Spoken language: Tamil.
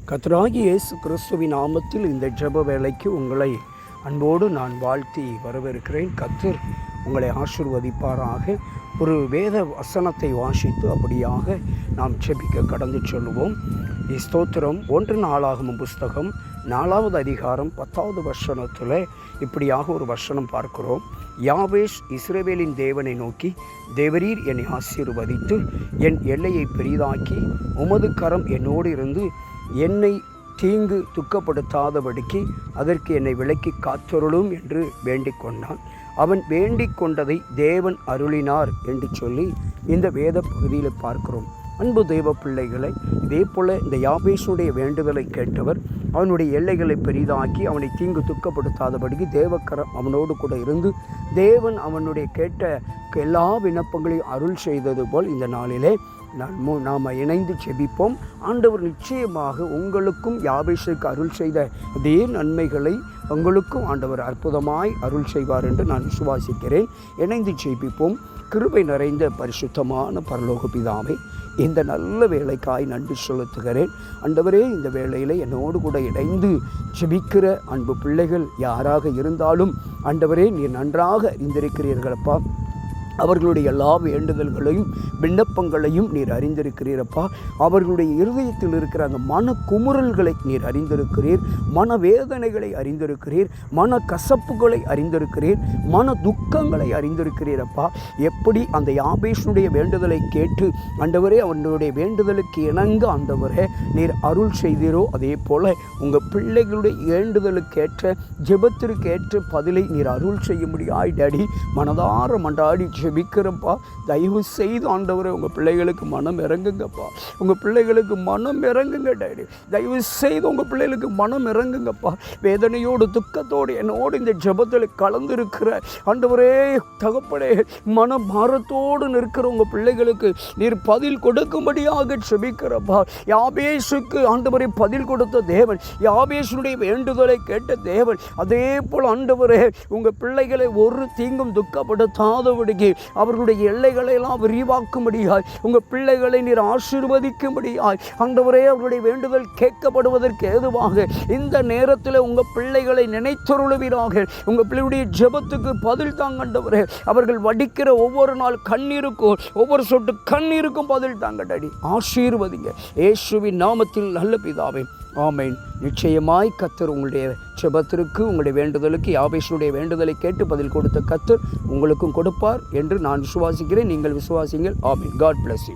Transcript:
கர்த்தராகிய இயேசு கிறிஸ்துவின் நாமத்தில் இந்த ஜெப வேளைக்கு உங்களை அன்போடு நான் வாழ்த்தி வரவேற்கிறேன். கர்த்தர் உங்களை ஆசீர்வதிப்பாராக. ஒரு வேத வசனத்தை வாசித்து அப்படியாக நாம் ஜெபிக்க கடந்து சொல்லுவோம். ஸ்தோத்திரம். 1 நாளாகமம் புஸ்தகம் 4வது அதிகாரம் 10வது வசனத்தில் இப்படியாக ஒரு வசனம் பார்க்கிறோம். யாவேஸ் இஸ்ரவேலின் தேவனை நோக்கி, தேவரீர் என்னை ஆசீர்வதித்து என் எல்லையை பெரிதாக்கி உமது கரம் என்னோடு இருந்து என்னை தீங்கு துக்கப்படுத்தாதபடிக்கு அதற்கு என்னை விலக்கி காத்தருளும் என்று வேண்டிக் கொண்டான். அவன் வேண்டிக் கொண்டதை தேவன் அருளினார் என்று சொல்லி இந்த வேத பகுதியில் பார்க்கிறோம். அன்பு தெய்வ பிள்ளைகளை, இதே போல் இந்த யாபேசுடைய வேண்டுதலை கேட்டவர் அவனுடைய எல்லைகளை பெரிதாக்கி அவனை தீங்கு துக்கப்படுத்தாதபடிக்கு தேவக்கரம் அவனோடு கூட இருந்து தேவன் அவனுடைய கேட்ட எல்லா விண்ணப்பங்களையும் அருள் செய்தது போல் இந்த நாளிலே நாம் இணைந்து செபிப்போம். ஆண்டவர் நிச்சயமாக உங்களுக்கும் யாபேசுக்கு அருள் செய்த அதே நன்மைகளை உங்களுக்கும் ஆண்டவர் அற்புதமாய் அருள் செய்வார் என்று நான் விசுவாசிக்கிறேன். இணைந்து செபிப்போம். கிருபை நிறைந்த பரிசுத்தமான பரலோக பிதாவே, இந்த நல்ல வேலைக்காய் நன்றி செலுத்துகிறேன். ஆண்டவரே, இந்த வேளையில் என்னோடு கூட இணைந்து ஜெபிக்கிற அன்பு பிள்ளைகள் யாராக இருந்தாலும் ஆண்டவரே, நீர் நன்றாக அறிந்திருக்கிறீர்களப்பா. அவர்களுடைய எல்லா வேண்டுதல்களையும் விண்ணப்பங்களையும் நீர் அறிந்திருக்கிறீரப்பா. அவர்களுடைய இருதயத்தில் இருக்கிற அந்த மன குமுறல்களை நீர் அறிந்திருக்கிறீர், மனவேதனைகளை அறிந்திருக்கிறீர், மன கசப்புகளை அறிந்திருக்கிறீர், மன துக்கங்களை அறிந்திருக்கிறீரப்பா. எப்படி அந்த யாபேசுடைய வேண்டுதலை கேட்டு ஆண்டவரே அவனுடைய வேண்டுதலுக்கு இணங்க ஆண்டவரே நீர் அருள் செய்தீரோ, அதே போல உங்கள் பிள்ளைகளுடைய வேண்டுதலுக்கேற்ற ஜெபத்திற்கேற்ற பதிலை நீர் அருள் செய்ய முடியாய் டாடி. மனதார மண்டாடி ஜெபிக்கிறப்பா. தயவு செய்து ஆண்டவரே உங்கள் பிள்ளைகளுக்கு மனம் இறங்குங்கப்பா. உங்கள் பிள்ளைகளுக்கு மனம் இறங்குங்க டாடி. தயவு செய்து உங்கள் பிள்ளைகளுக்கு மனம் இறங்குங்கப்பா. வேதனையோடு துக்கத்தோடு என்னோடு இந்த ஜெபத்தில் கலந்துருக்கிற ஆண்டவரே தகப்பனே, மன பாரத்தோடு நிற்கிற உங்கள் பிள்ளைகளுக்கு நீர் பதில் கொடுக்கும்படியாக ஜெபிக்கிறப்பா. யாபேசுக்கு ஆண்டவரை பதில் கொடுத்த தேவன், யாபேசுடைய வேண்டுதலை கேட்ட தேவன், அதே போல் ஆண்டவரே உங்கள் பிள்ளைகளை ஒரு தீங்கும் துக்கப்படுத்தாதபடிக்கு அவர்களுடைய எல்லைகளை எல்லாம் விரிவாக்கும்படியாய் உங்கள் பிள்ளைகளை நீர் ஆசீர்வதிக்கும்படியாய் ஆண்டவரே அவர்களுடைய வேண்டுதல் கேட்கப்படுவதற்கு ஏதுவாக இந்த நேரத்தில் உங்கள் பிள்ளைகளை நினைத்தருளுவீராக. உங்கள் பிள்ளையுடைய ஜெபத்துக்கு பதில் தாங்க ஆண்டவரே. அவர்கள் வடிக்கிற ஒவ்வொரு நாள் கண்ணீருக்கும் ஒவ்வொரு சொட்டு கண்ணீருக்கும் பதில் தாங்க டாடி. ஆசீர்வதிங்க இயேசுவின் நாமத்தில் நல்ல பிதாவே, ஆமென். நிச்சயமாய் கர்த்தர் உங்களுடைய ஜெபத்திற்கு உங்களுடைய வேண்டுதலுக்கு யாபேசுடைய வேண்டுதலை கேட்டு பதில் கொடுத்த கர்த்தர் உங்களுக்கும் கொடுப்பார் என்று நான் விசுவாசிக்கிறேன். நீங்கள் விசுவாசிங்கள். ஆமென். God bless you.